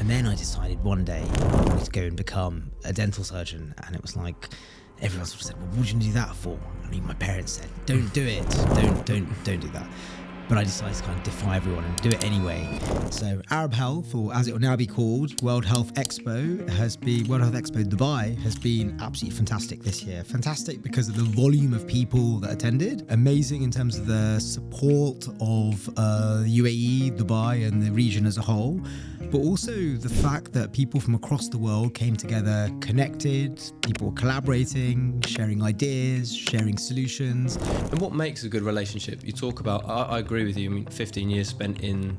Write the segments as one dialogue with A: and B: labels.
A: And then I decided one day I wanted to go and become a dental surgeon. And it was like, everyone sort of said, well, what do you do that for? I mean, my parents said, don't do it. Don't do that. But I decided to kind of defy everyone and do it anyway. So Arab Health, or as it will now be called, World Health Expo Dubai has been absolutely fantastic this year. Fantastic because of the volume of people that attended. Amazing in terms of the support of UAE, Dubai and the region as a whole. But also the fact that people from across the world came together, connected, people were collaborating, sharing ideas, sharing solutions.
B: And what makes a good relationship? You talk about, I agree with you. I mean, 15 years spent in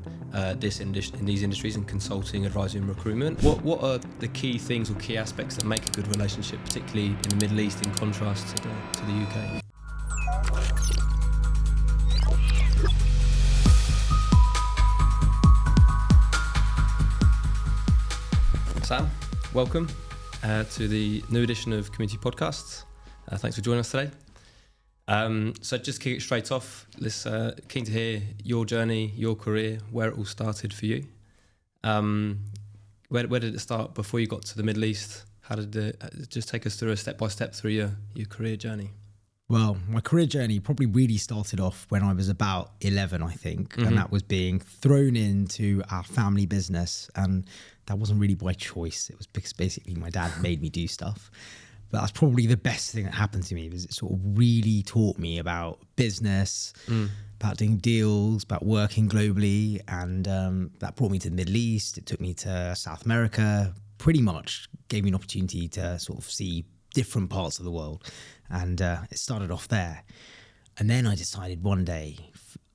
B: these industries, in consulting, advisory and recruitment. What are the key things or key aspects that make a good relationship, particularly in the Middle East in contrast to the UK? Sam, welcome to the new edition of Community Podcasts. Thanks for joining us today. So just kick it straight off. Let's keen to hear your journey, your career, where it all started for you. Where did it start before you got to the Middle East? How did it just take us through a step by step through your career journey?
A: Well, my career journey probably really started off when I was about 11, I think. Mm-hmm. And that was being thrown into our family business. And that wasn't really by choice. It was because basically my dad made me do stuff. But that's probably the best thing that happened to me, because it sort of really taught me about business, about doing deals, about working globally. And that brought me to the Middle East. It took me to South America, pretty much gave me an opportunity to sort of see different parts of the world. And it started off there. And then I decided one day,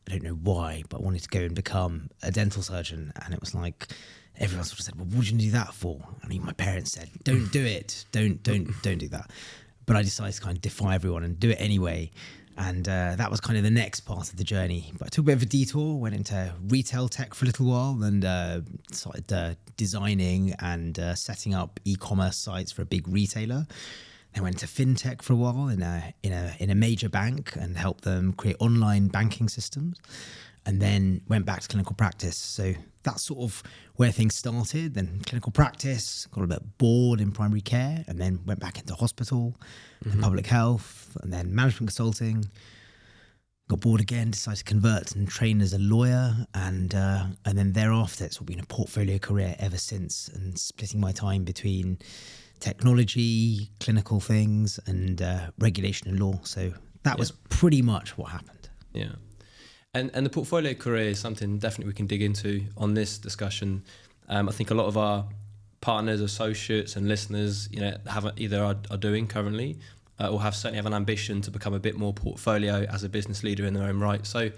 A: I don't know why, but I wanted to go and become a dental surgeon. And it was like, everyone sort of said, well, what do you do that for? I mean, my parents said, don't do it. Don't do that. But I decided to kind of defy everyone and do it anyway. And that was kind of the next part of the journey. But I took a bit of a detour, went into retail tech for a little while, and started designing and setting up e-commerce sites for a big retailer. I went to fintech for a while in a major bank and helped them create online banking systems, and then went back to clinical practice. So that's sort of where things started. Then clinical practice, got a bit bored in primary care, and then went back into hospital, and public health, and then management consulting. Got bored again, decided to convert and train as a lawyer, and then thereafter it's all been a portfolio career ever since, and splitting my time between technology, clinical things, and regulation and law. So that was pretty much what happened.
B: Yeah. And the portfolio career is something definitely we can dig into on this discussion. I think a lot of our partners, associates and listeners, are doing currently or certainly have an ambition to become a bit more portfolio as a business leader in their own right. So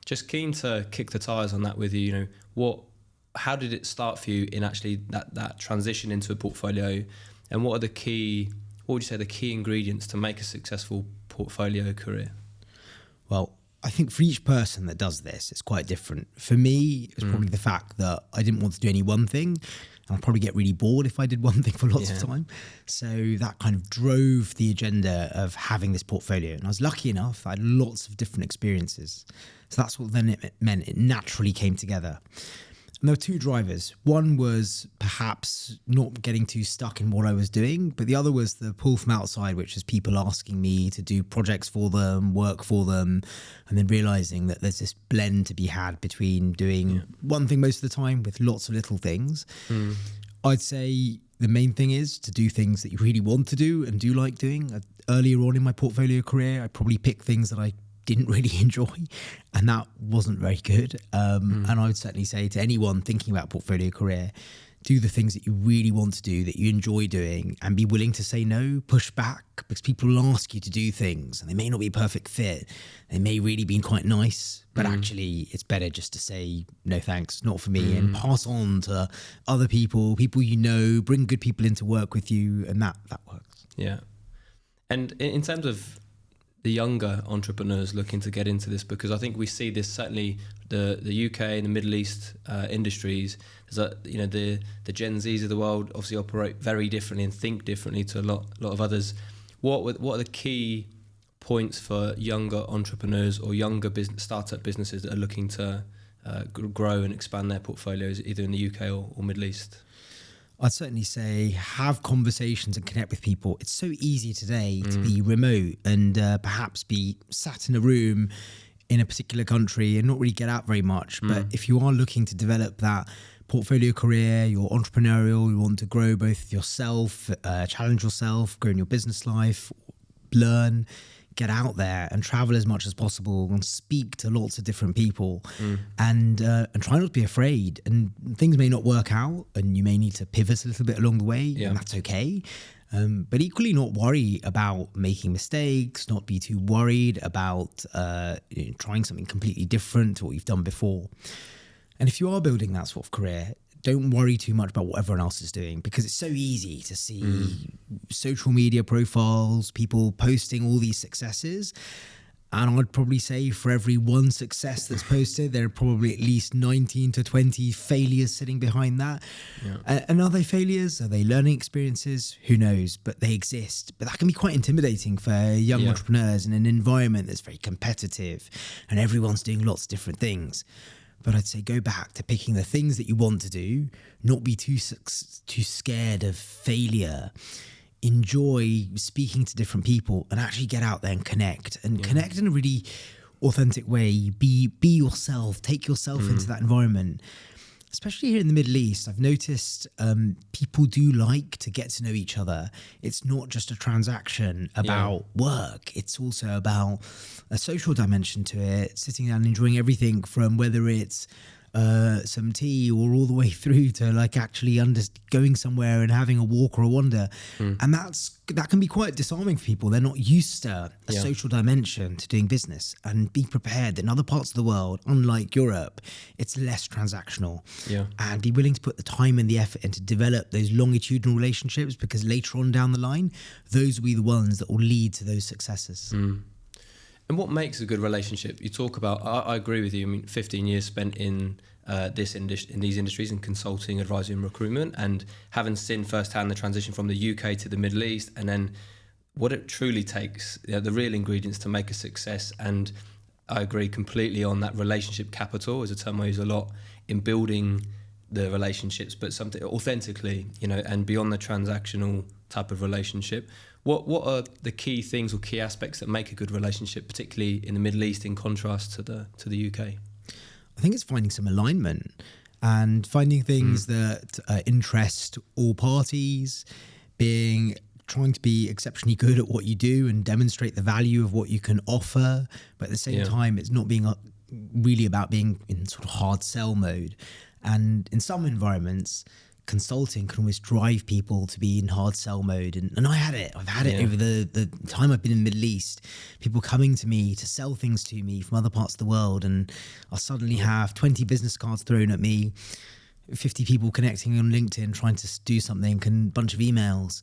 B: just keen to kick the tires on that with you. How did it start for you in actually that transition into a portfolio? And what would you say the key ingredients to make a successful portfolio career?
A: Well, I think for each person that does this, it's quite different. For me, it's probably the fact that I didn't want to do any one thing. And I'd probably get really bored if I did one thing for lots of time. So that kind of drove the agenda of having this portfolio. And I was lucky enough, I had lots of different experiences. So that's what then it meant. It naturally came together. And there were two drivers. One was perhaps not getting too stuck in what I was doing, but the other was the pull from outside, which is people asking me to do projects for them, work for them, and then realizing that there's this blend to be had between doing one thing most of the time with lots of little things. I'd say the main thing is to do things that you really want to do and do like doing. Earlier on in my portfolio career, I probably picked things that I didn't really enjoy, and that wasn't very good. And I would certainly say to anyone thinking about portfolio career, do the things that you really want to do, that you enjoy doing, and be willing to say no, push back, because people will ask you to do things and they may not be a perfect fit. They may really be quite nice, but actually it's better just to say, no thanks, not for me, and pass on to other people bring good people in to work with you, and that works.
B: Yeah. And in terms of the younger entrepreneurs looking to get into this, because I think we see this certainly the UK and the Middle East industries. There's the Gen Zs of the world obviously operate very differently and think differently to a lot of others. What are the key points for younger entrepreneurs or younger startup businesses that are looking to grow and expand their portfolios either in the UK or Middle East?
A: I'd certainly say have conversations and connect with people. It's so easy today to be remote and perhaps be sat in a room in a particular country and not really get out very much. But if you are looking to develop that portfolio career, you're entrepreneurial, you want to grow both yourself, challenge yourself, grow in your business life, learn, get out there and travel as much as possible and speak to lots of different people and try not to be afraid. And things may not work out and you may need to pivot a little bit along the way, and that's okay. But equally not worry about making mistakes, not be too worried about trying something completely different to what you've done before. And if you are building that sort of career, don't worry too much about what everyone else is doing, because it's so easy to see social media profiles, people posting all these successes. And I'd probably say for every one success that's posted, there are probably at least 19 to 20 failures sitting behind that. And are they failures? Are they learning experiences? Who knows? But they exist. But that can be quite intimidating for young entrepreneurs in an environment that's very competitive and everyone's doing lots of different things. But I'd say go back to picking the things that you want to do, not be too scared of failure. Enjoy speaking to different people and actually get out there and connect connect in a really authentic way. Be yourself, take yourself into that environment. Especially here in the Middle East, I've noticed people do like to get to know each other. It's not just a transaction about work. It's also about a social dimension to it, sitting down and enjoying everything from whether it's some tea or all the way through to like actually going somewhere and having a walk or a wander. And that can be quite disarming for people. They're not used to a social dimension to doing business, and be prepared that in other parts of the world, unlike Europe, it's less transactional. And be willing to put the time and the effort in to develop those longitudinal relationships, because later on down the line, those will be the ones that will lead to those successes.
B: And what makes a good relationship? You talk about, I agree with you. I mean, 15 years spent in these industries, in consulting, advisory and recruitment, and having seen firsthand the transition from the UK to the Middle East, and then what it truly takes, the real ingredients to make a success. And I agree completely on that. Relationship capital is a term I use a lot in building the relationships, but something authentically, and beyond the transactional type of relationship. What are the key things or key aspects that make a good relationship, particularly in the Middle East, in contrast to the UK?
A: I think it's finding some alignment and finding things that interest all parties, trying to be exceptionally good at what you do and demonstrate the value of what you can offer. But at the same time, it's not being really about being in sort of hard sell mode. And in some environments, consulting can always drive people to be in hard sell mode. And I've had it over the time I've been in the Middle East, people coming to me to sell things to me from other parts of the world. And I'll suddenly have 20 business cards thrown at me, 50 people connecting on LinkedIn, trying to do something, and a bunch of emails.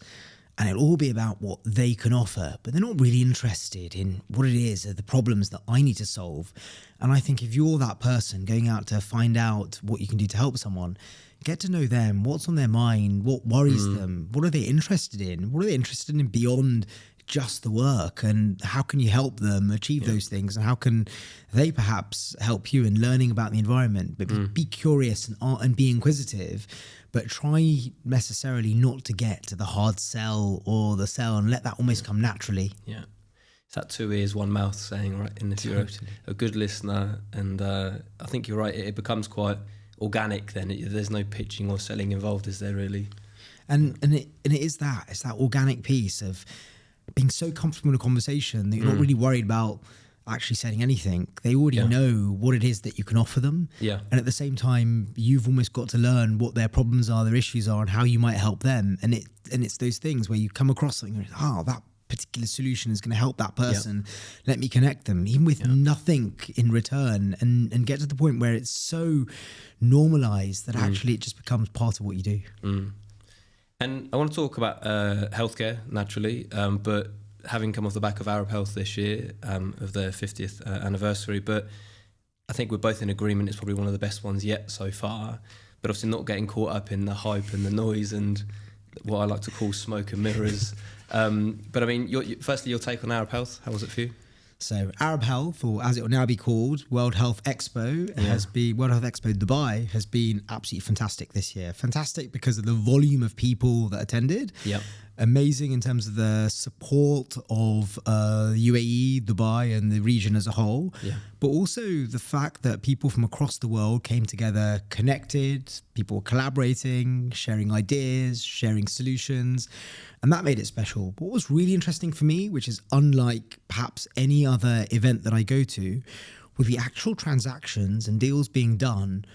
A: And it'll all be about what they can offer, but they're not really interested in what it is, the problems that I need to solve. And I think if you're that person going out to find out what you can do to help someone, get to know them, what's on their mind, what worries them, what are they interested in, what are they interested in beyond just the work, and how can you help them achieve those things, and how can they perhaps help you in learning about the environment. But be curious and be inquisitive, but try necessarily not to get to the hard sell or the sell, and let that almost come naturally.
B: It's that 2 ears, 1 mouth saying, right? And if you're a good listener, and I think you're right, it becomes quite organic then. There's no pitching or selling involved, is there really? And
A: it is that. It's that organic piece of being so comfortable in a conversation that you're not really worried about actually saying anything. They already know what it is that you can offer them. And at the same time, you've almost got to learn what their problems are, their issues are, and how you might help them. And it's those things where you come across something, that particular solution is going to help that person. Let me connect them, even with nothing in return, and get to the point where it's so normalized that actually it just becomes part of what you do.
B: And I want to talk about healthcare naturally, but having come off the back of Arab Health this year, of their 50th anniversary, but I think we're both in agreement it's probably one of the best ones yet so far, but obviously not getting caught up in the hype and the noise and what I like to call smoke and mirrors. But I mean, firstly, your take on Arab Health, how was it for you?
A: So Arab Health, or as it will now be called, World Health Expo, World Health Expo Dubai has been absolutely fantastic this year. Fantastic because of the volume of people that attended.
B: Yep.
A: Amazing in terms of the support of UAE, Dubai, and the region as a whole.
B: Yeah.
A: But also the fact that people from across the world came together, connected, people were collaborating, sharing ideas, sharing solutions, and that made it special. But what was really interesting for me, which is unlike perhaps any other event that I go to, were the actual transactions and deals being done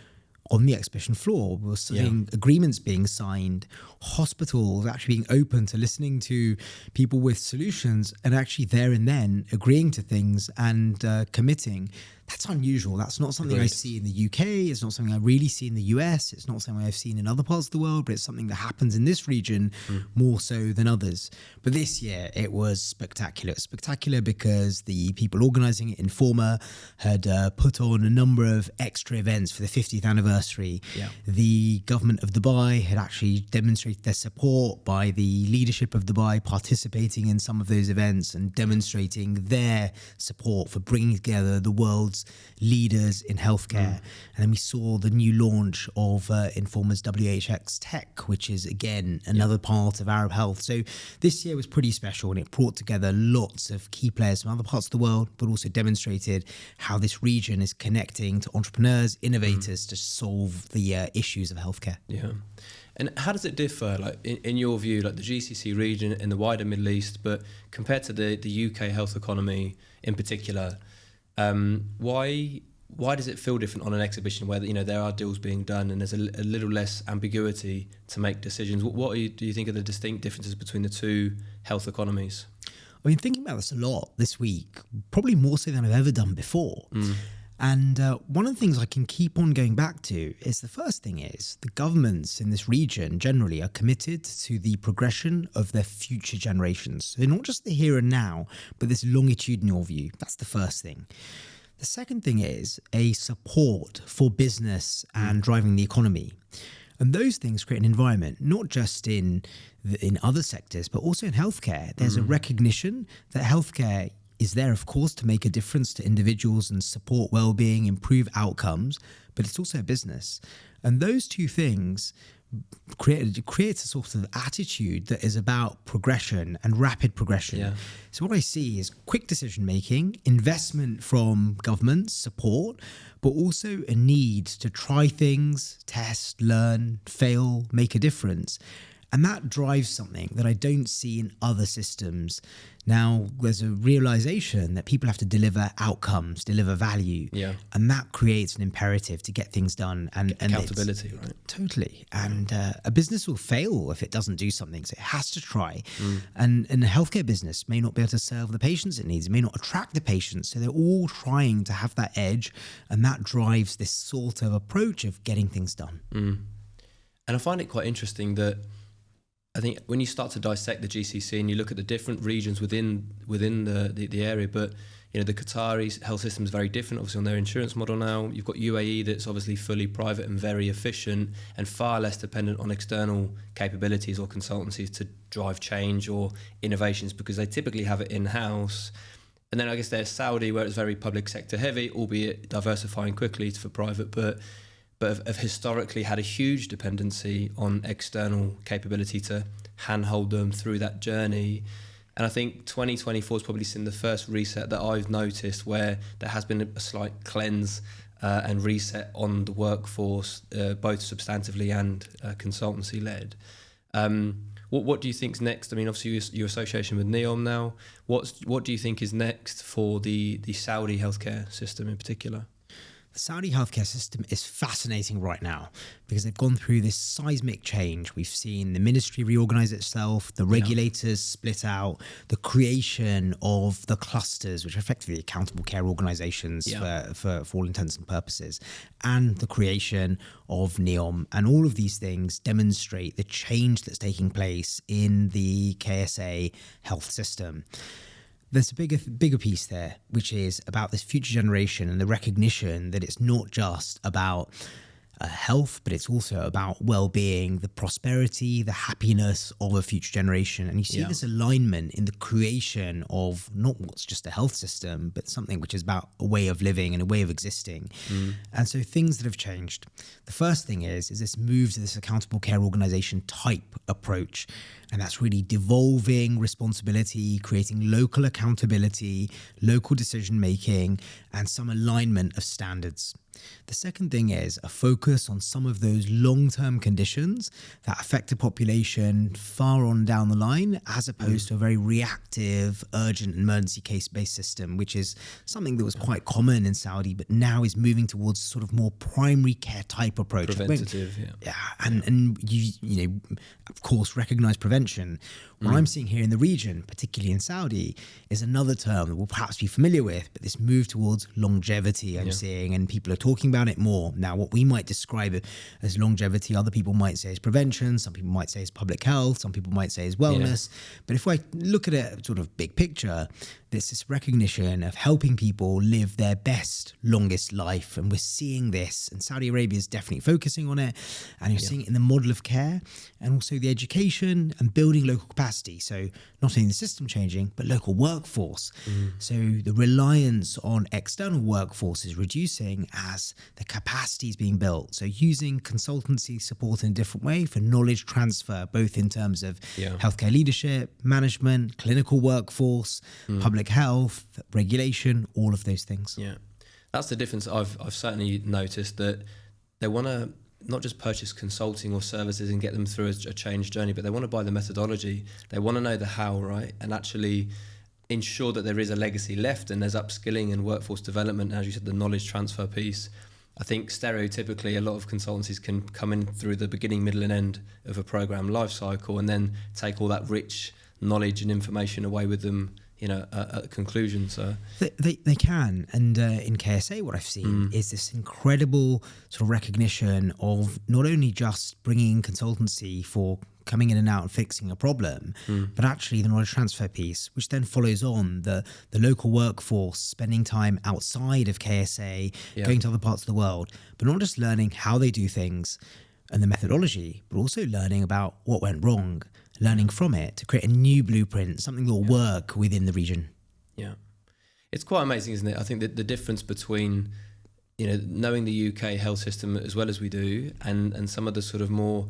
A: on the exhibition floor. We were seeing agreements being signed, hospitals actually being open to listening to people with solutions and actually there and then agreeing to things and committing. That's unusual. That's not something I see in the UK. It's not something I really see in the US. It's not something I've seen in other parts of the world, but it's something that happens in this region more so than others. But this year it was spectacular. It was spectacular because the people organising it, Informa, had put on a number of extra events for the 50th anniversary. Yeah. The government of Dubai had actually demonstrated their support by the leadership of Dubai participating in some of those events and demonstrating their support for bringing together the world's leaders in healthcare. And then we saw the new launch of Informa's WHX Tech, which is again another part of Arab Health. So this year was pretty special, and it brought together lots of key players from other parts of the world, but also demonstrated how this region is connecting to entrepreneurs, innovators to solve the issues of healthcare.
B: Yeah. And how does it differ, like in your view, like the GCC region in the wider Middle East, but compared to the UK health economy in particular? Why does it feel different on an exhibition where there are deals being done and there's a little less ambiguity to make decisions? What do you think are the distinct differences between the two health economies?
A: I've been thinking about this a lot this week, probably more so than I've ever done before. And one of the things I can keep on going back to is the first thing is the governments in this region generally are committed to the progression of their future generations. So not just the here and now, but this longitudinal view. That's the first thing. The second thing is a support for business and driving the economy. And those things create an environment, not just in other sectors, but also in healthcare. There's a recognition that healthcare is there, of course, to make a difference to individuals and support well-being, improve outcomes, but it's also a business. And those two things creates a sort of attitude that is about progression and rapid progression. Yeah. So what I see is quick decision-making, investment from government, support, but also a need to try things, test, learn, fail, make a difference. And that drives something that I don't see in other systems. Now, there's a realization that people have to deliver outcomes, deliver value. Yeah. And that creates an imperative to get things done. And
B: accountability, right?
A: Totally. And a business will fail if it doesn't do something. So it has to try. And a healthcare business may not be able to serve the patients it needs. It may not attract the patients. So they're all trying to have that edge. And that drives this sort of approach of getting things done.
B: And I find it quite interesting that I think when you start to dissect the GCC and you look at the different regions within the area, but the Qatari health system is very different, obviously, on their insurance model now. You've got UAE that's obviously fully private and very efficient and far less dependent on external capabilities or consultancies to drive change or innovations because they typically have it in-house. And then I guess there's Saudi, where it's very public sector heavy, albeit diversifying quickly for private, but have historically had a huge dependency on external capability to handhold them through that journey. And I think 2024 has probably seen the first reset that I've noticed where there has been a slight cleanse and reset on the workforce, both substantively and consultancy-led. What do you think's next? I mean, obviously your association with NEOM now. What do you think is next for the Saudi healthcare system in particular?
A: The Saudi healthcare system is fascinating right now because they've gone through this seismic change. We've seen the ministry reorganize itself, the regulators split out, the creation of the clusters, which are effectively accountable care organizations for all intents and purposes, and the creation of NEOM. And all of these things demonstrate the change that's taking place in the KSA health system. There's a bigger piece there, which is about this future generation and the recognition that it's not just about health, but it's also about well-being, the prosperity, the happiness of a future generation. And you see this alignment in the creation of not what's just a health system, but something which is about a way of living and a way of existing. And so things that have changed. The first thing is this move to this accountable care organization type approach. And that's really devolving responsibility, creating local accountability, local decision making, and some alignment of standards. The second thing is a focus on some of those long-term conditions that affect a population far on down the line, as opposed to a very reactive, urgent, emergency case-based system, which is something that was quite common in Saudi, but now is moving towards sort of more primary care type approach.
B: Preventative,
A: and you know, of course, recognize prevention. What I'm seeing here in the region, particularly in Saudi, is another term that we'll perhaps be familiar with, but this move towards longevity I'm seeing, and people are talking about it more. Now, what we might describe it as longevity, other people might say is prevention, some people might say is public health, some people might say is wellness. But if I look at it sort of big picture, there's this recognition of helping people live their best, longest life. And we're seeing this, and Saudi Arabia is definitely focusing on it. And you're seeing it in the model of care and also the education and building local capacity. So not only the system changing, but local workforce. So the reliance on external workforce is reducing as the capacity is being built. So using consultancy support in a different way for knowledge transfer, both in terms of healthcare leadership, management, clinical workforce, public health, regulation, all of those things.
B: Yeah, that's the difference. I've certainly noticed that they want to not just purchase consulting or services and get them through a change journey, but they want to buy the methodology. They want to know the how, right? And actually ensure that there is a legacy left and there's upskilling and workforce development. As you said, the knowledge transfer piece. I think stereotypically a lot of consultancies can come in through the beginning, middle and end of a program life cycle and then take all that rich knowledge and information away with them, you know, at conclusion. So
A: they can, and in KSA what I've seen is this incredible sort of recognition of not only just bringing consultancy for coming in and out and fixing a problem, but actually the knowledge transfer piece, which then follows on the local workforce spending time outside of KSA, going to other parts of the world, but not just learning how they do things and the methodology, but also learning about what went wrong, learning from it to create a new blueprint, something that will work within the region.
B: Yeah. It's quite amazing, isn't it? I think that the difference between, you know, knowing the UK health system as well as we do and some of the sort of more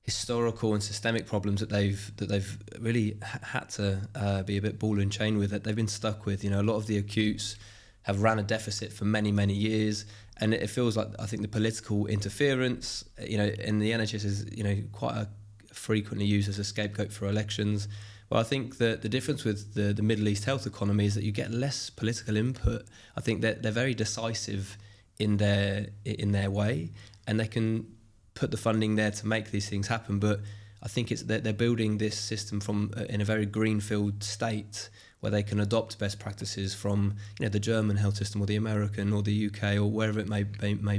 B: historical and systemic problems that they've really had to be a bit ball and chain with, that they've been stuck with. You know, a lot of the acutes have ran a deficit for many, many years. And it feels like, I think the political interference, you know, in the NHS is, you know, quite frequently used as a scapegoat for elections. Well, I think that the difference with the Middle East health economy is that you get less political input. I think that they're very decisive in their way, and they can put the funding there to make these things happen. But I think it's that they're building this system from in a very greenfield state where they can adopt best practices from, you know, the German health system or the American or the UK or wherever it may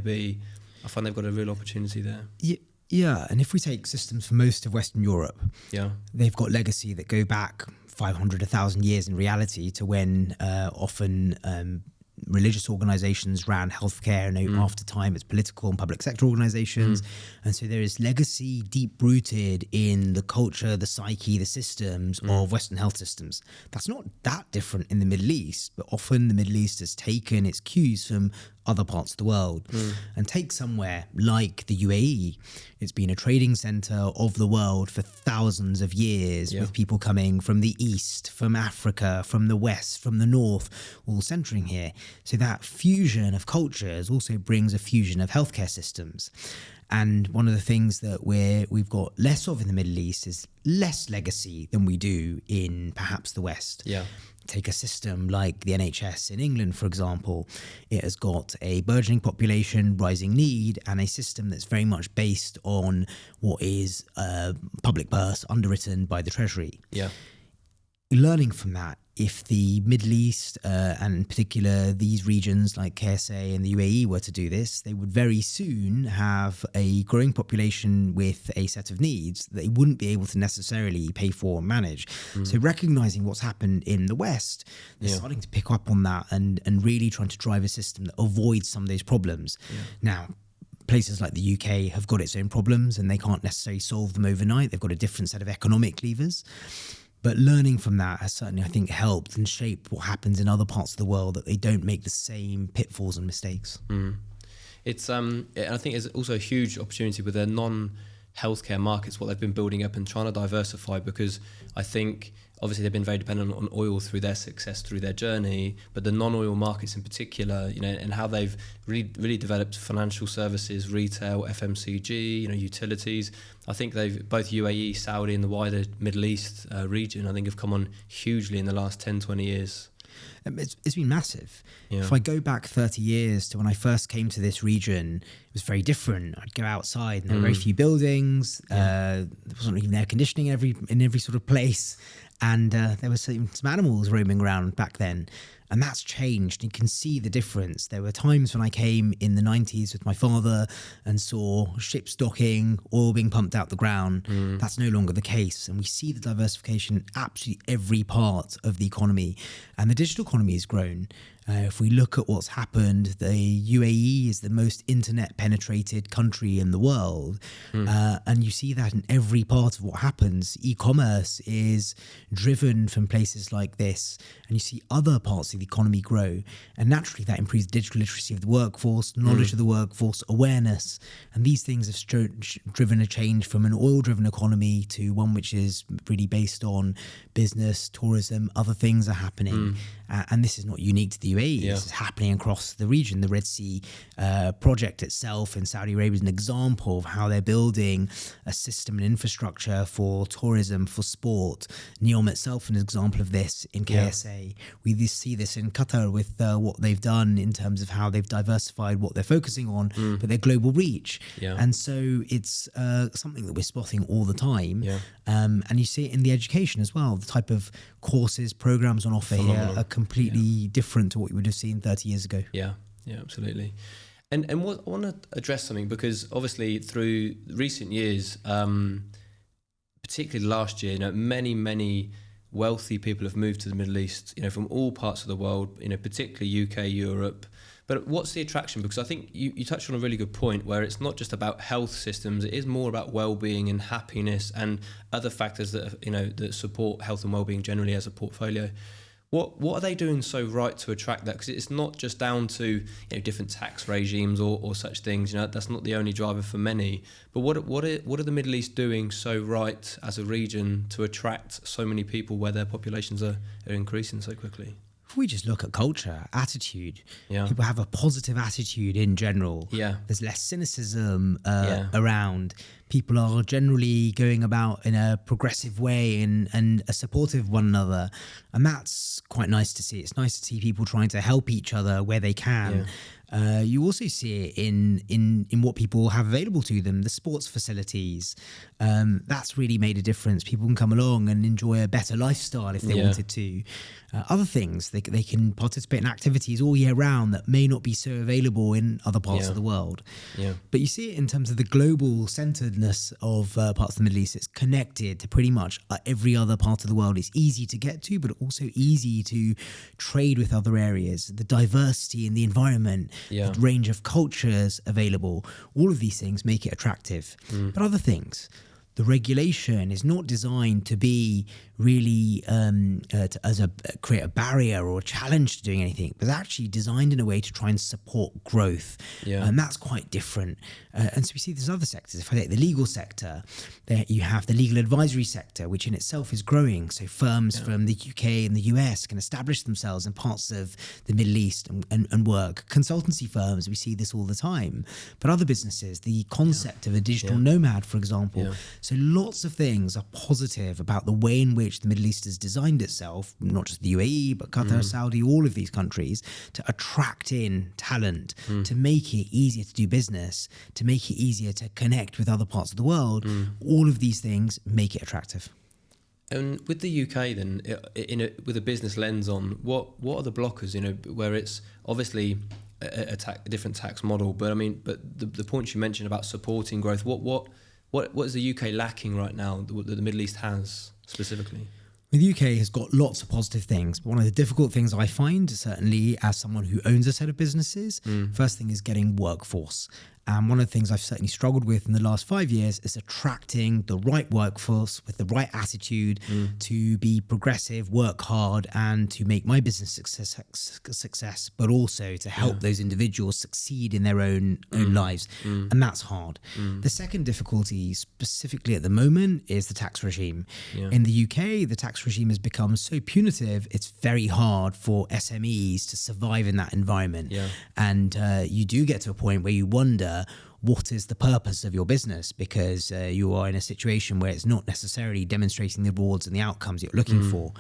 B: be. I find they've got a real opportunity there.
A: Yeah, and if we take systems for most of Western Europe, they've got legacy that go back 500, 1,000 years in reality to when often religious organizations ran healthcare, and after time it's political and public sector organizations. And so there is legacy deep rooted in the culture, the psyche, the systems of Western health systems. That's not that different in the Middle East, but often the Middle East has taken its cues from other parts of the world. And take somewhere like the UAE, it's been a trading center of the world for thousands of years, with people coming from the East, from Africa, from the West, from the North, all centering here. So that fusion of cultures also brings a fusion of healthcare systems. And one of the things that we've got less of in the Middle East is less legacy than we do in perhaps the West. Take a system like the NHS in England, for example. It has got a burgeoning population, rising need, and a system that's very much based on what is public purse underwritten by the Treasury. Learning from that, if the Middle East and in particular these regions like KSA and the UAE were to do this, they would very soon have a growing population with a set of needs that they wouldn't be able to necessarily pay for and manage. So recognizing what's happened in the West, they're starting to pick up on that and really trying to drive a system that avoids some of those problems. Now, places like the UK have got its own problems and they can't necessarily solve them overnight. They've got a different set of economic levers. But learning from that has certainly, I think, helped and shaped what happens in other parts of the world, that they don't make the same pitfalls and mistakes.
B: It's I think it's also a huge opportunity with their non-healthcare markets, what they've been building up and trying to diversify, because I think obviously they've been very dependent on oil through their success, through their journey, but the non-oil markets in particular, and how they've really developed financial services, retail, FMCG, utilities. I think they've, both UAE, Saudi and the wider Middle East region, I think have come on hugely in the last 10, 20 years.
A: It's been massive.
B: Yeah.
A: If I go back 30 years to when I first came to this region, it was very different. I'd go outside and there were very few buildings. There wasn't even air conditioning in every sort of place. And there were some animals roaming around back then. And that's changed. You can see the difference. There were times when I came in the 90s with my father and saw ships docking, oil being pumped out the ground. That's no longer the case. And we see the diversification in absolutely every part of the economy. And the digital economy has grown. If we look at what's happened, the UAE is the most internet penetrated country in the world. And you see that in every part of what happens. E-commerce is driven from places like this. And you see other parts of the economy grow. And naturally that improves digital literacy of the workforce, knowledge of the workforce, awareness. And these things have driven a change from an oil-driven economy to one which is really based on business, tourism, other things are happening. And this is not unique to the UAE.
B: Yeah.
A: This is happening across the region. The Red Sea project itself in Saudi Arabia is an example of how they're building a system and infrastructure for tourism, for sport. NEOM itself is an example of this in KSA. We see this in Qatar with what they've done in terms of how they've diversified what they're focusing on, but their global reach. And so it's something that we're spotting all the time. And you see it in the education as well. The type of courses, programs on offer here are completely different to what you would have seen 30 years ago.
B: Yeah, absolutely. And what I want to address something, because obviously through recent years, particularly last year, many wealthy people have moved to the Middle East, from all parts of the world, particularly UK, Europe. But what's the attraction? Because I think you touched on a really good point where it's not just about health systems, it is more about well-being and happiness and other factors that, that support health and well-being generally as a portfolio. What are they doing so right to attract that? Because it's not just down to different tax regimes or such things. That's not the only driver for many. But what are the Middle East doing so right as a region to attract so many people where their populations are increasing so quickly?
A: If we just look at culture, attitude, people have a positive attitude in general. There's less cynicism around. People are generally going about in a progressive way and are supportive of one another. And that's quite nice to see. It's nice to see people trying to help each other where they can. You also see it in what people have available to them, the sports facilities. That's really made a difference. People can come along and enjoy a better lifestyle if they wanted to. Other things, they can participate in activities all year round that may not be so available in other parts of the world. But you see it in terms of the global centeredness of parts of the Middle East. It's connected to pretty much every other part of the world. It's easy to get to, but also easy to trade with other areas. The diversity in the environment, the range of cultures available, all of these things make it attractive. But other things, the regulation is not designed to be really create a barrier or a challenge to doing anything, but actually designed in a way to try and support growth. And that's quite different. And so we see there's other sectors. If I take the legal sector, there you have the legal advisory sector, which in itself is growing. So firms from the UK and the US can establish themselves in parts of the Middle East and work. Consultancy firms, we see this all the time. But other businesses, the concept of a digital nomad, for example. So lots of things are positive about the way in which the Middle East has designed itself, not just the UAE, but Qatar, Saudi, all of these countries, to attract in talent, to make it easier to do business, to make it easier to connect with other parts of the world. All of these things make it attractive.
B: And with the UK then, with a business lens on, what are the blockers, where it's obviously a different tax model, but the points you mentioned about supporting growth, what is the UK lacking right now that the Middle East has specifically?
A: The UK has got lots of positive things, but one of the difficult things I find, certainly as someone who owns a set of businesses, first thing is getting workforce. And one of the things I've certainly struggled with in the last 5 years is attracting the right workforce with the right attitude to be progressive, work hard, and to make my business success, but also to help those individuals succeed in their own lives. And that's hard. The second difficulty, specifically at the moment, is the tax regime. In the UK, the tax regime has become so punitive, it's very hard for SMEs to survive in that environment. And you do get to a point where you wonder, what is the purpose of your business? Because you are in a situation where it's not necessarily demonstrating the rewards and the outcomes you're looking for.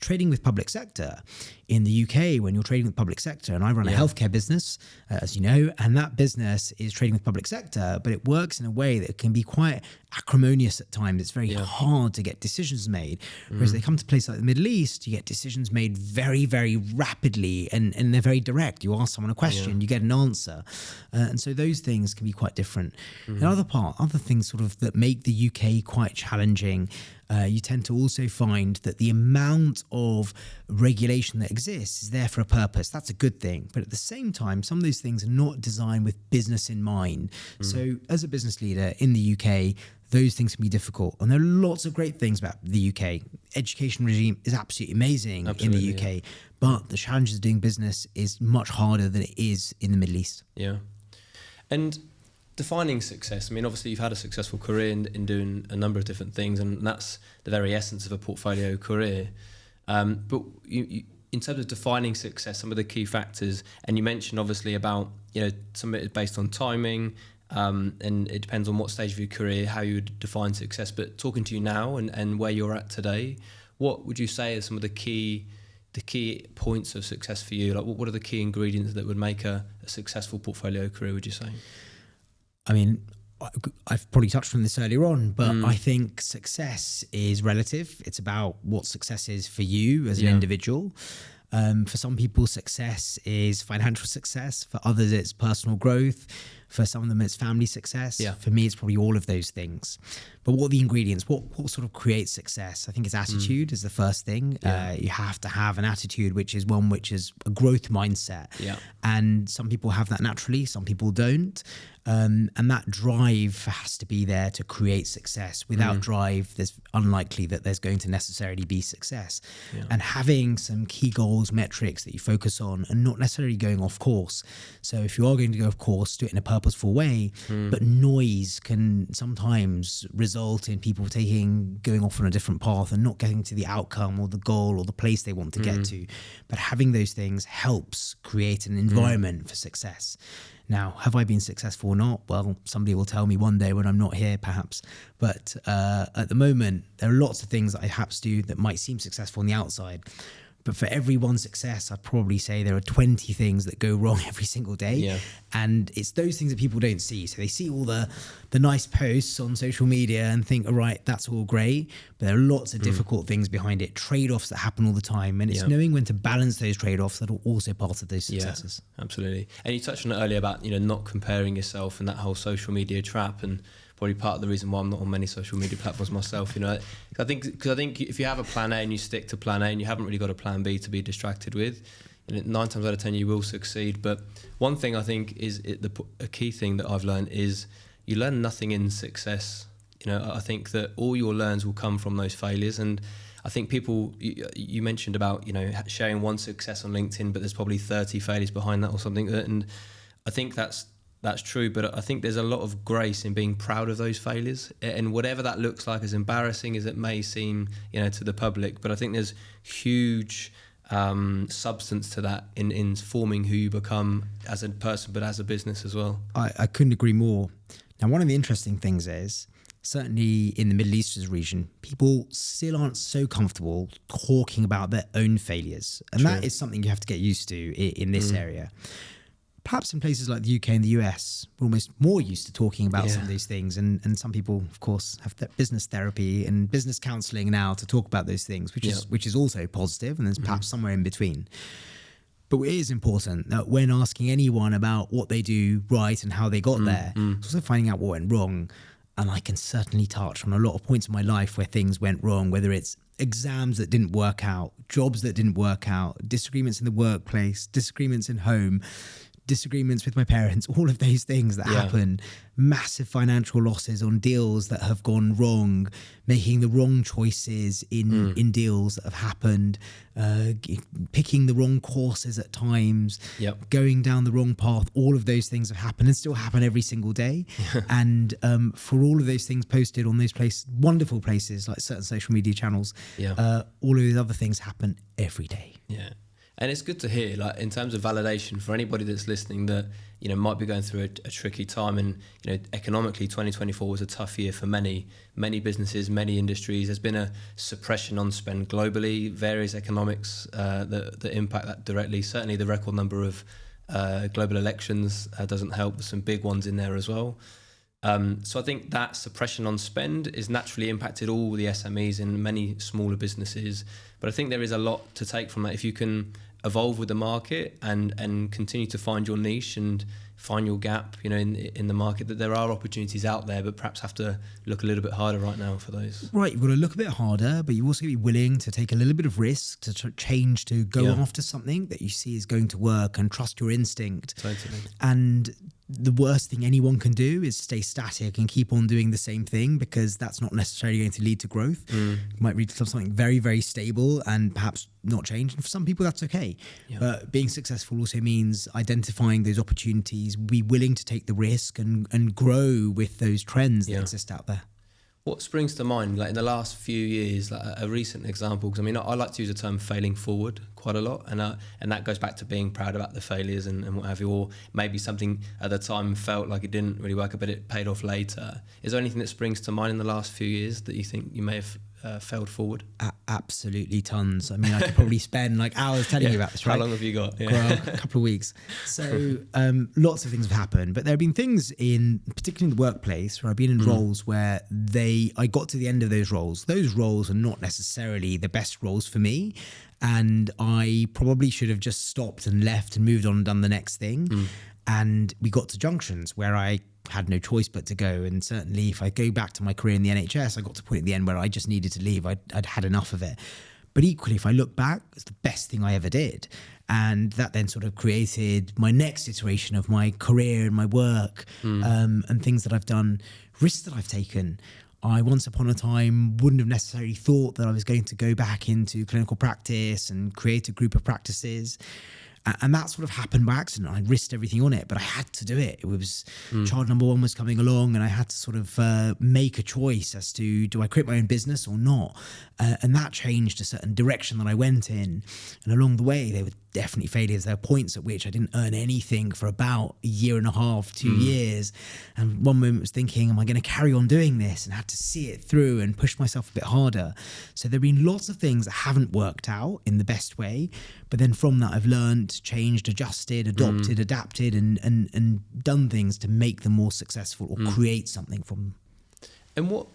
A: Trading with public sector in the UK, when you're trading with public sector, and I run a healthcare business, as you know, and that business is trading with public sector, but it works in a way that can be quite acrimonious at times. It's very hard to get decisions made. Whereas they come to places like the Middle East, you get decisions made very, very rapidly, and they're very direct. You ask someone a question, you get an answer. And so those things can be quite different. Other things sort of that make the UK quite challenging, you tend to also find that the amount of regulation that exists is there for a purpose. That's a good thing. But at the same time, some of those things are not designed with business in mind. So as a business leader in the UK, those things can be difficult. And there are lots of great things about the UK. Education regime is absolutely amazing in the UK, but the challenges of doing business is much harder than it is in the Middle East.
B: And defining success, I mean, obviously you've had a successful career in doing a number of different things, and that's the very essence of a portfolio career. But you, in terms of defining success, some of the key factors, and you mentioned obviously about, some of it is based on timing, and it depends on what stage of your career, how you would define success. But talking to you now and where you're at today, what would you say are some of the key points of success for you? Like, what are the key ingredients that would make a successful portfolio career, would you say?
A: I mean, I've probably touched on this earlier on, but I think success is relative. It's about what success is for you as an individual. For some people, success is financial success. For others, it's personal growth. For some of them, it's family success. For me, it's probably all of those things. But what are the ingredients? What sort of creates success? I think it's attitude is the first thing. You have to have an attitude which is a growth mindset. And some people have that naturally, some people don't. And that drive has to be there to create success. Without drive, there's unlikely that there's going to necessarily be success. And having some key goals, metrics that you focus on, and not necessarily going off course. So if you are going to go off course, do it in a purposeful way. But noise can sometimes result in people going off on a different path and not getting to the outcome or the goal or the place they want to get to. But having those things helps create an environment for success. Now, have I been successful or not? Well, somebody will tell me one day when I'm not here, perhaps. But at the moment, there are lots of things that I perhaps do that might seem successful on the outside. But for every one success, I'd probably say there are 20 things that go wrong every single day. And it's those things that people don't see. So they see all the nice posts on social media and think, all right, that's all great. But there are lots of difficult things behind it, trade-offs that happen all the time. And it's knowing when to balance those trade-offs that are also part of those successes. Absolutely.
B: And you touched on it earlier about, not comparing yourself and that whole social media trap, and probably part of the reason why I'm not on many social media platforms myself. I think if you have a plan A and you stick to plan A and you haven't really got a plan B to be distracted with, 9 times out of 10 you will succeed. But one thing I think is a key thing that I've learned is you learn nothing in success. I think that all your learns will come from those failures. And I think people, you mentioned about, sharing one success on LinkedIn, but there's probably 30 failures behind that or something. And I think that's true, but I think there's a lot of grace in being proud of those failures, and whatever that looks like, as embarrassing as it may seem, to the public. But I think there's huge substance to that in forming who you become as a person, but as a business as well.
A: I couldn't agree more. Now, one of the interesting things is, certainly in the Middle East region, people still aren't so comfortable talking about their own failures. And that is something you have to get used to in this area. Perhaps in places like the UK and the US, we're almost more used to talking about some of these things. And some people, of course, have business therapy and business counselling now to talk about those things, which is also positive. And there's perhaps somewhere in between. But it is important that when asking anyone about what they do right and how they got there, it's also finding out what went wrong. And I can certainly touch on a lot of points in my life where things went wrong, whether it's exams that didn't work out, jobs that didn't work out, disagreements in the workplace, disagreements in home, disagreements with my parents, all of those things that happen, massive financial losses on deals that have gone wrong, making the wrong choices in deals that have happened, picking the wrong courses at times, going down the wrong path. All of those things have happened and still happen every single day. And for all of those things posted on those wonderful places like certain social media channels, all of these other things happen every day.
B: Yeah. And it's good to hear, like, in terms of validation for anybody that's listening that, you know, might be going through a tricky time. And, you know, economically, 2024 was a tough year for many businesses, many industries. There's been a suppression on spend globally, various economics that impact that directly. Certainly the record number of global elections doesn't help. There's some big ones in there as well. So I think that suppression on spend is naturally impacted all the SMEs and many smaller businesses. But I think there is a lot to take from that. If you can evolve with the market and continue to find your niche and find your gap, you know, in the market, that there are opportunities out there, but perhaps have to look a little bit harder right now for those.
A: Right, you've got to look a bit harder, but you also be willing to take a little bit of risk, to change, to go after something that you see is going to work, and trust your instinct.
B: Totally.
A: And the worst thing anyone can do is stay static and keep on doing the same thing, because that's not necessarily going to lead to growth. You might lead to something very, very stable and perhaps not change. And for some people, that's okay. But being successful also means identifying those opportunities, be willing to take the risk and grow with those trends that exist out there.
B: What springs to mind, like in the last few years, like a recent example, because I mean, I like to use the term failing forward quite a lot, and that goes back to being proud about the failures and what have you, or maybe something at the time felt like it didn't really work, but it paid off later. Is there anything that springs to mind in the last few years that you think you may have failed forward?
A: Absolutely tons. I mean, I could probably spend like hours telling you about this, right?
B: How long have you got?
A: Well, a couple of weeks. So lots of things have happened, but there have been things particularly in the workplace, where I've been in roles where I got to the end of those roles. Those roles are not necessarily the best roles for me, and I probably should have just stopped and left and moved on and done the next thing. And we got to junctions where I had no choice but to go. And certainly if I go back to my career in the NHS, I got to a point at the end where I just needed to leave. I'd had enough of it. But equally, if I look back, it's the best thing I ever did. And that then sort of created my next iteration of my career and my work, and things that I've done, risks that I've taken. I once upon a time wouldn't have necessarily thought that I was going to go back into clinical practice and create a group of practices. And that sort of happened by accident. I risked everything on it, but I had to do it. It was child number one was coming along, and I had to sort of make a choice as to, do I create my own business or not? And that changed a certain direction that I went in. And along the way, there were definitely failures. There were points at which I didn't earn anything for about a year and a half, 2 years. And one moment was thinking, am I going to carry on doing this? And had to see it through and push myself a bit harder. So there have been lots of things that haven't worked out in the best way. But then from that, I've learned, changed, adjusted, adopted, adapted, and done things to make them more successful or create something from them.
B: And what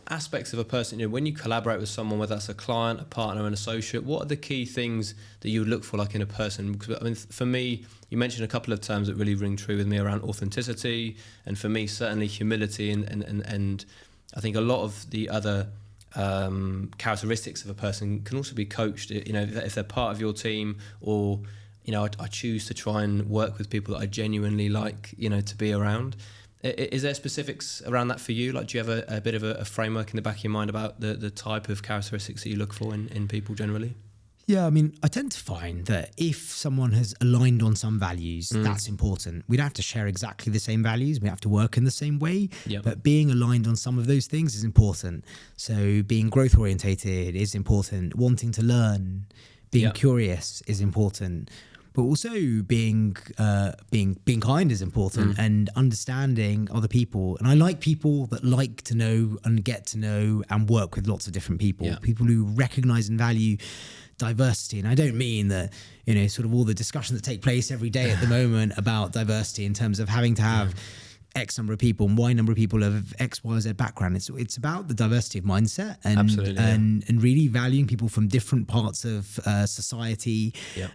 B: aspects of a person, you know, when you collaborate with someone, whether that's a client, a partner, an associate, what are the key things that you would look for, like in a person? Because I mean, for me, you mentioned a couple of terms that really ring true with me around authenticity, and for me, certainly humility, and I think a lot of the other characteristics of a person can also be coached. You know, if they're part of your team, or, you know, I choose to try and work with people that I genuinely like, you know, to be around. Is there specifics around that for you? Like, do you have a bit of a framework in the back of your mind about the type of characteristics that you look for in people generally?
A: Yeah, I mean, I tend to find that if someone has aligned on some values, that's important. We don't have to share exactly the same values. We have to work in the same way. Yep. But being aligned on some of those things is important. So being growth orientated is important. Wanting to learn, being curious is important. But also being kind is important, and understanding other people. And I like people that like to know and get to know and work with lots of different people. People who recognize and value diversity. And I don't mean that, you know, sort of all the discussions that take place every day at the moment about diversity in terms of having to have X number of people and Y number of people of X, Y, Z background. It's about the diversity of mindset and really valuing people from different parts of society,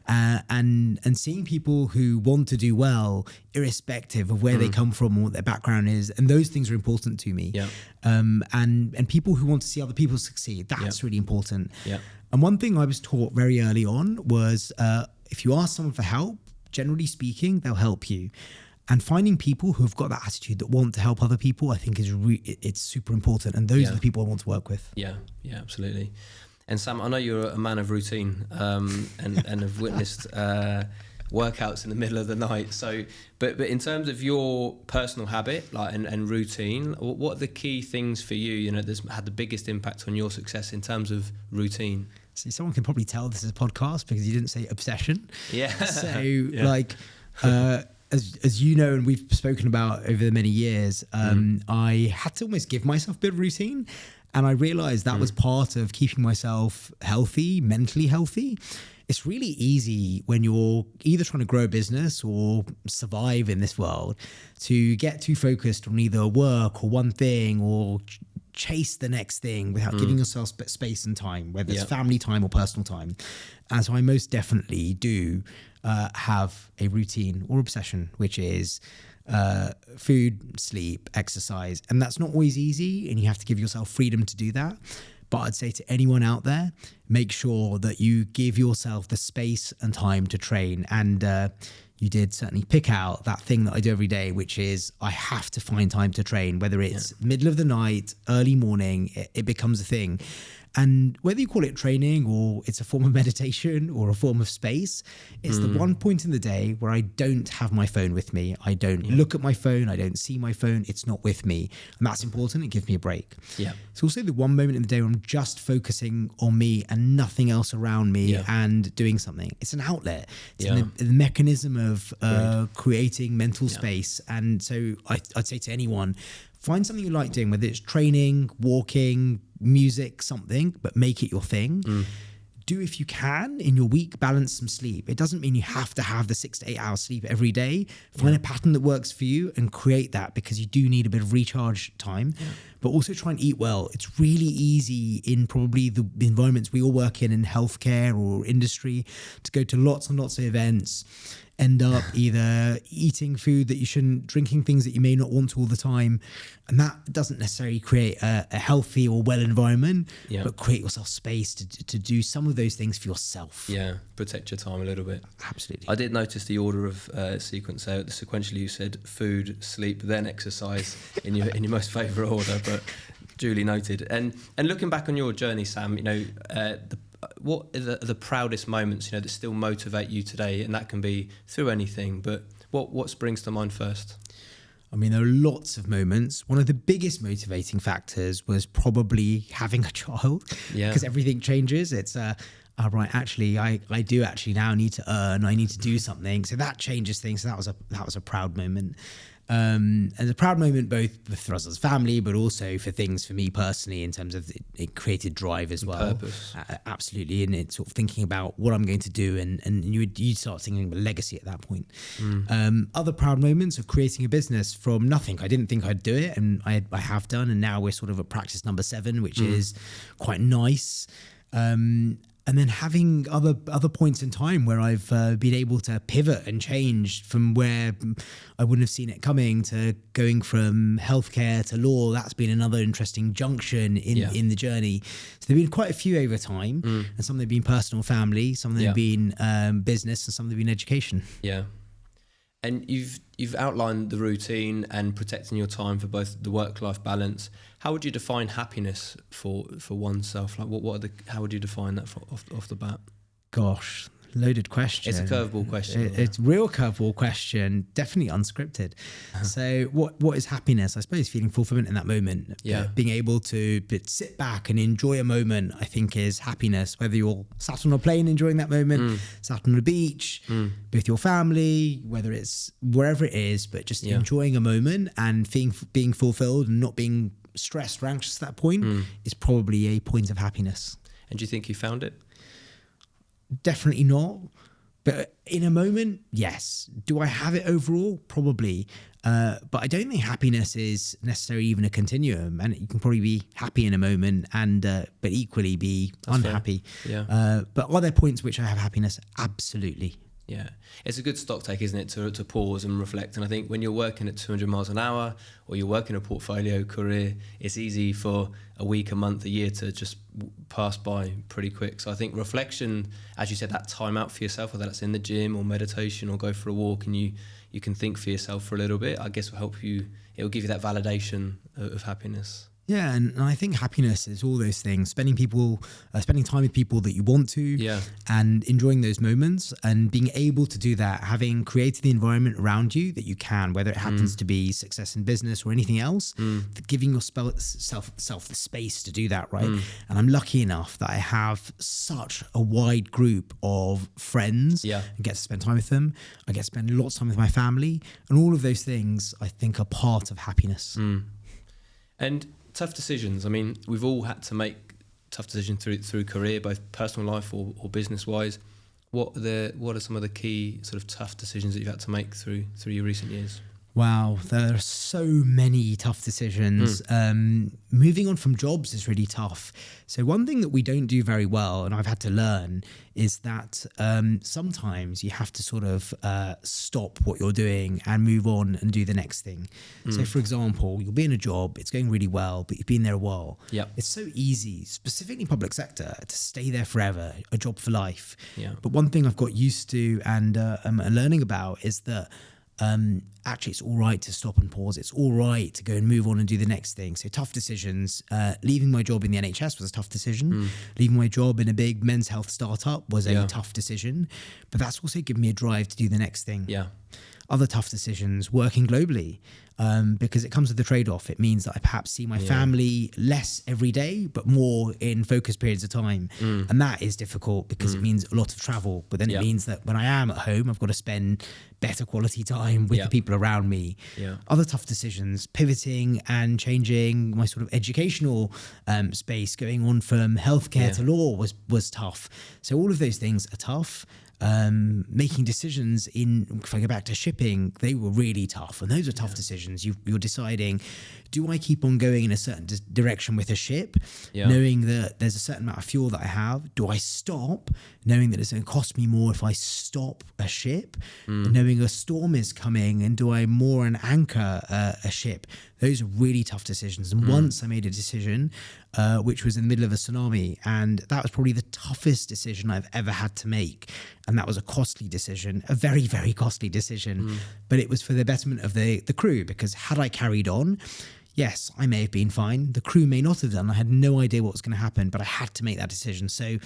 A: and seeing people who want to do well irrespective of where they come from or what their background is. And those things are important to me. And people who want to see other people succeed, that's really important. And one thing I was taught very early on was if you ask someone for help, generally speaking, they'll help you. And finding people who have got that attitude that want to help other people, I think it's super important. And those are the people I want to work with.
B: Yeah, absolutely. And Sam, I know you're a man of routine, and have witnessed workouts in the middle of the night. So, but in terms of your personal habit, like and routine, what are the key things for you? That's had the biggest impact on your success in terms of routine.
A: See, someone can probably tell this is a podcast because you didn't say obsession.
B: Yeah.
A: So as you know, and we've spoken about over the many years, I had to almost give myself a bit of routine. And I realized that was part of keeping myself healthy, mentally healthy. It's really easy when you're either trying to grow a business or survive in this world to get too focused on either work or one thing or chase the next thing without giving yourself space and time, whether it's family time or personal time. And so I most definitely do have a routine or obsession, which is food, sleep, exercise. And that's not always easy, and you have to give yourself freedom to do that. But I'd say to anyone out there, make sure that you give yourself the space and time to train. And you did certainly pick out that thing that I do every day, which is I have to find time to train, whether it's middle of the night, early morning, it becomes a thing. And whether you call it training or it's a form of meditation or a form of space, it's the one point in the day where I don't have my phone with me. I don't look at my phone. I don't see my phone. It's not with me. And that's important. It gives me a break.
B: Yeah.
A: It's also the one moment in the day where I'm just focusing on me and nothing else around me and doing something. It's an outlet. It's the mechanism of creating mental space. And so I'd say to anyone, find something you like doing, whether it's training, walking, music, something, but make it your thing. Do, if you can, in your week, balance some sleep. It doesn't mean you have to have the 6 to 8 hours sleep every day. Find a pattern that works for you and create that, because you do need a bit of recharge time. But also try and eat well. It's really easy in probably the environments we all work in healthcare or industry, to go to lots and lots of events, end up either eating food that you shouldn't, drinking things that you may not want to all the time. And that doesn't necessarily create a healthy or well environment, but create yourself space to do some of those things for yourself.
B: Yeah, protect your time a little bit.
A: Absolutely.
B: I did notice the order of sequence there. Sequentially, you said food, sleep, then exercise in your most favourite order, but duly noted. And looking back on your journey, Sam, what are the proudest moments that still motivate you today? And that can be through anything, but what springs to mind first?
A: I mean, there are lots of moments. One of the biggest motivating factors was probably having a child, because everything changes. It's right, actually, I do actually now need to earn. I need to do something, so that changes things. So that was a proud moment. And a proud moment both for us as family, but also for things for me personally in terms of it created drive as well.
B: Purpose.
A: Absolutely. And it's sort of thinking about what I'm going to do, and you start thinking of legacy at that point. Other proud moments of creating a business from nothing. I didn't think I'd do it, and I have done, and now we're sort of at practice number 7, which is quite nice. And then having other points in time where I've been able to pivot and change from where I wouldn't have seen it coming, to going from healthcare to law. That's been another interesting junction in the journey. So there've been quite a few over time, and some have been personal, family, some of them have been business, and some have been education. Yeah.
B: And you've outlined the routine and protecting your time for both the work-life balance. How would you define happiness for oneself? Like how would you define that off the bat?
A: Gosh, loaded question.
B: It's a curveball question.
A: It's a real curveball question, definitely unscripted. So what is happiness? I suppose feeling fulfillment in that moment. Being able to sit back and enjoy a moment, I think, is happiness. Whether you're sat on a plane enjoying that moment, sat on a beach, with your family, whether it's wherever it is, but just enjoying a moment and being fulfilled and not being stressed or anxious at that point is probably a point of happiness.
B: And do you think you found it?
A: Definitely not. But in a moment, yes. Do I have it overall? Probably. But I don't think happiness is necessarily even a continuum. And you can probably be happy in a moment and but equally be unhappy.
B: Fair. Yeah.
A: But are there points which I have happiness? Absolutely.
B: Yeah, it's a good stock take, isn't it, to pause and reflect. And I think when you're working at 200 miles an hour or you're working a portfolio career, it's easy for a week, a month, a year to just pass by pretty quick. So I think reflection, as you said, that time out for yourself, whether that's in the gym or meditation or go for a walk and you can think for yourself for a little bit, I guess will help you, it will give you that validation of happiness.
A: Yeah, and I think happiness is all those things, spending time with people that you want to, and enjoying those moments and being able to do that, having created the environment around you that you can, whether it happens to be success in business or anything else, giving yourself the space to do that, right? And I'm lucky enough that I have such a wide group of friends. I get to spend time with them. I get to spend lots of time with my family, and all of those things I think are part of happiness.
B: And tough decisions. I mean, we've all had to make tough decisions through career, both personal life or business wise. What are some of the key sort of tough decisions that you've had to make through your recent years?
A: Wow, there are so many tough decisions. Moving on from jobs is really tough. So one thing that we don't do very well, and I've had to learn, is that sometimes you have to sort of stop what you're doing and move on and do the next thing. So for example, you'll be in a job, it's going really well, but you've been there a while. It's so easy, specifically in public sector, to stay there forever, a job for life. But one thing I've got used to and I'm learning about is that actually it's all right to stop and pause. It's all right to go and move on and do the next thing. So tough decisions. Leaving my job in the NHS was a tough decision. Leaving my job in a big men's health startup was a tough decision, but that's also given me a drive to do the next thing. Other tough decisions, working globally, because it comes with the trade-off. It means that I perhaps see my family less every day, but more in focused periods of time. And that is difficult because it means a lot of travel. But then it means that when I am at home, I've got to spend better quality time with the people around me. Other tough decisions, pivoting and changing my sort of educational space, going on from healthcare to law was tough. So all of those things are tough. Making decisions if I go back to shipping, they were really tough, and those are tough decisions. You're deciding, do I keep on going in a certain direction with a ship, knowing that there's a certain amount of fuel that I have? Do I stop, knowing that it's going to cost me more if I stop a ship, knowing a storm is coming, and do I moor and anchor a ship? Those are really tough decisions. And once I made a decision, which was in the middle of a tsunami, and that was probably the toughest decision I've ever had to make. And that was a costly decision, a very, very costly decision. But it was for the betterment of the crew, because had I carried on, yes, I may have been fine. The crew may not have done. I had no idea what was going to happen, but I had to make that decision. So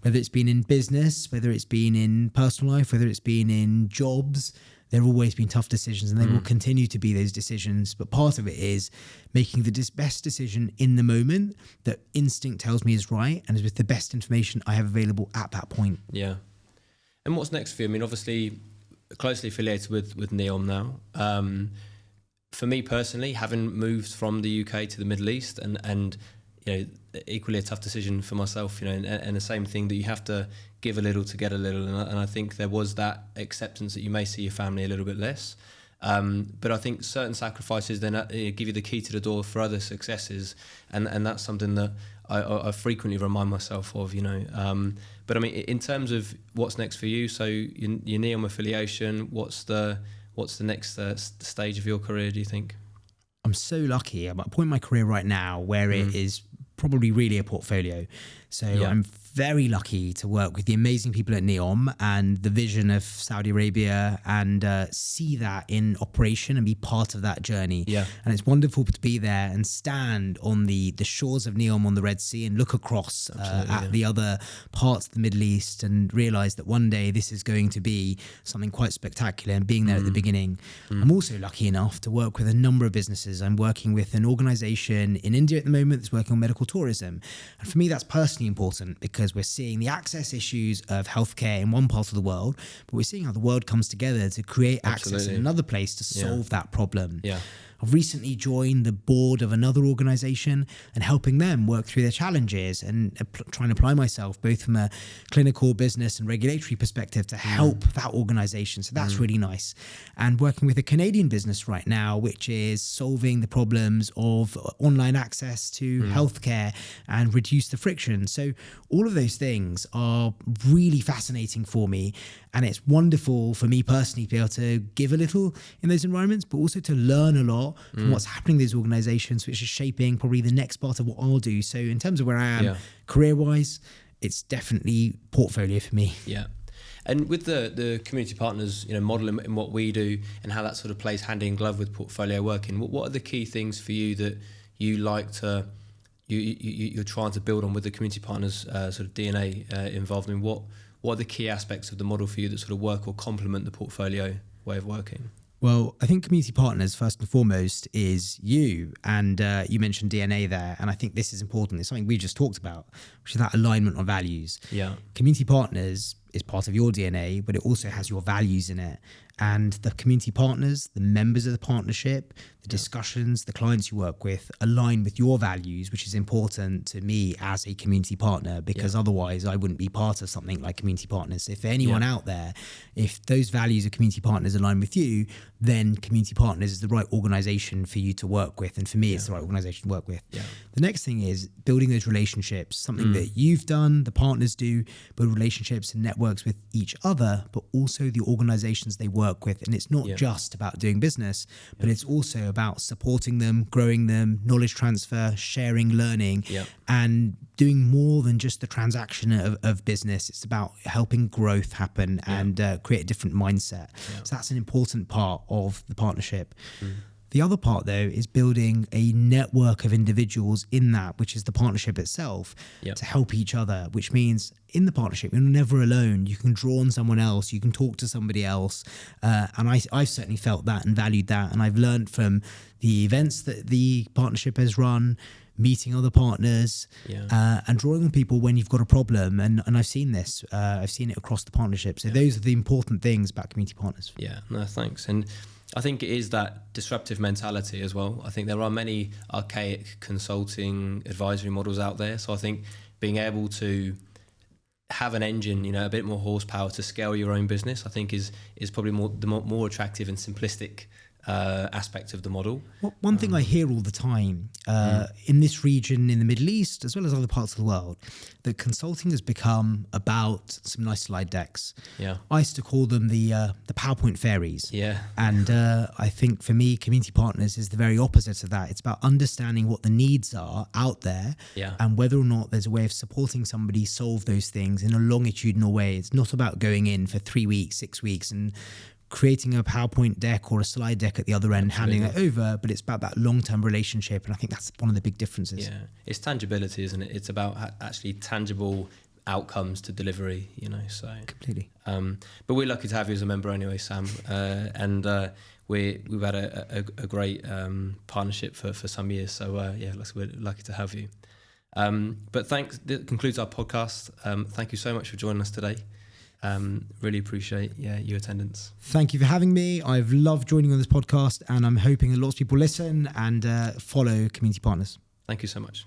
A: whether it's been in business, whether it's been in personal life, whether it's been in jobs, there have always been tough decisions, and they will continue to be those decisions. But part of it is making the best decision in the moment that instinct tells me is right and is with the best information I have available at that point.
B: Yeah. And what's next for you? I mean, obviously closely affiliated with NEOM now. For me personally, having moved from the UK to the Middle East and equally a tough decision for myself, and the same thing that you have to give a little to get a little. And I think there was that acceptance that you may see your family a little bit less. But I think certain sacrifices then give you the key to the door for other successes. And that's something that I frequently remind myself of, But I mean, in terms of what's next for you, so your NEOM affiliation, what's the next stage of your career, do you think?
A: I'm so lucky. I'm at a point in my career right now where it is probably really a portfolio. So I'm very lucky to work with the amazing people at NEOM and the vision of Saudi Arabia, and see that in operation and be part of that journey. And it's wonderful to be there and stand on the shores of NEOM on the Red Sea and look across at the other parts of the Middle East and realize that one day this is going to be something quite spectacular, and being there at the beginning. I'm also lucky enough to work with a number of businesses. I'm working with an organization in India at the moment that's working on medical tourism. And for me, that's personally important because we're seeing the access issues of healthcare in one part of the world, but we're seeing how the world comes together to create access in another place to solve that problem. I've recently joined the board of another organization and helping them work through their challenges and trying to apply myself both from a clinical, business and regulatory perspective to help that organization. So that's really nice. And working with a Canadian business right now, which is solving the problems of online access to healthcare and reduce the friction. So all of those things are really fascinating for me. And it's wonderful for me personally to be able to give a little in those environments, but also to learn a lot from what's happening in those organizations, which is shaping probably the next part of what I'll do. So in terms of where I am career-wise, it's definitely portfolio for me.
B: Yeah. And with the community partners, model in what we do and how that sort of plays hand in glove with portfolio working, what are the key things for you that you like to, you're trying to build on with the community partners sort of DNA involved in? What are the key aspects of the model for you that sort of work or complement the portfolio way of working?
A: Well, I think community partners, first and foremost, is you. And you mentioned DNA there. And I think this is important. It's something we just talked about, which is that alignment on values.
B: Yeah.
A: Community partners is part of your DNA, but it also has your values in it. And the community partners, the members of the partnership, the discussions, the clients you work with align with your values, which is important to me as a community partner, because otherwise I wouldn't be part of something like community partners. If anyone out there, if those values of community partners align with you, then community partners is the right organization for you to work with. And for me, it's the right organization to work with. Yeah. The next thing is building those relationships, something that you've done, the partners do, build relationships and networks with each other, but also the organizations they work with. And it's not just about doing business, but it's also about supporting them, growing them, knowledge transfer, sharing, learning, and doing more than just the transaction of business. It's about helping growth happen and create a different mindset. So that's an important part of the partnership. The other part, though, is building a network of individuals in that, which is the partnership itself, to help each other, which means in the partnership, you're never alone. You can draw on someone else. You can talk to somebody else. And I've certainly felt that and valued that. And I've learned from the events that the partnership has run, meeting other partners, and drawing on people when you've got a problem. And I've seen this. I've seen it across the partnership. So those are the important things about community partners.
B: Yeah, no, thanks. And I think it is that disruptive mentality as well. I think there are many archaic consulting advisory models out there. So I think being able to have an engine, a bit more horsepower to scale your own business, I think is probably more attractive and simplistic aspect of the model.
A: One thing I hear all the time in this region, in the Middle East, as well as other parts of the world, that consulting has become about some nice slide decks.
B: Yeah,
A: I used to call them the PowerPoint fairies.
B: Yeah,
A: and I think for me, community partners is the very opposite of that. It's about understanding what the needs are out there, and whether or not there's a way of supporting somebody solve those things in a longitudinal way. It's not about going in for 3 weeks, 6 weeks, and creating a PowerPoint deck or a slide deck at the other end, handing it over, but it's about that long-term relationship. And I think that's one of the big differences.
B: Yeah, it's tangibility, isn't it? It's about actually tangible outcomes to delivery, so.
A: Completely.
B: But we're lucky to have you as a member anyway, Sam. And we've had a great partnership for some years. So we're lucky to have you. But thanks, that concludes our podcast. Thank you so much for joining us today. Really appreciate your attendance.
A: Thank you for having me. I've loved joining on this podcast, and I'm hoping that lots of people listen and follow community partners.
B: Thank you so much.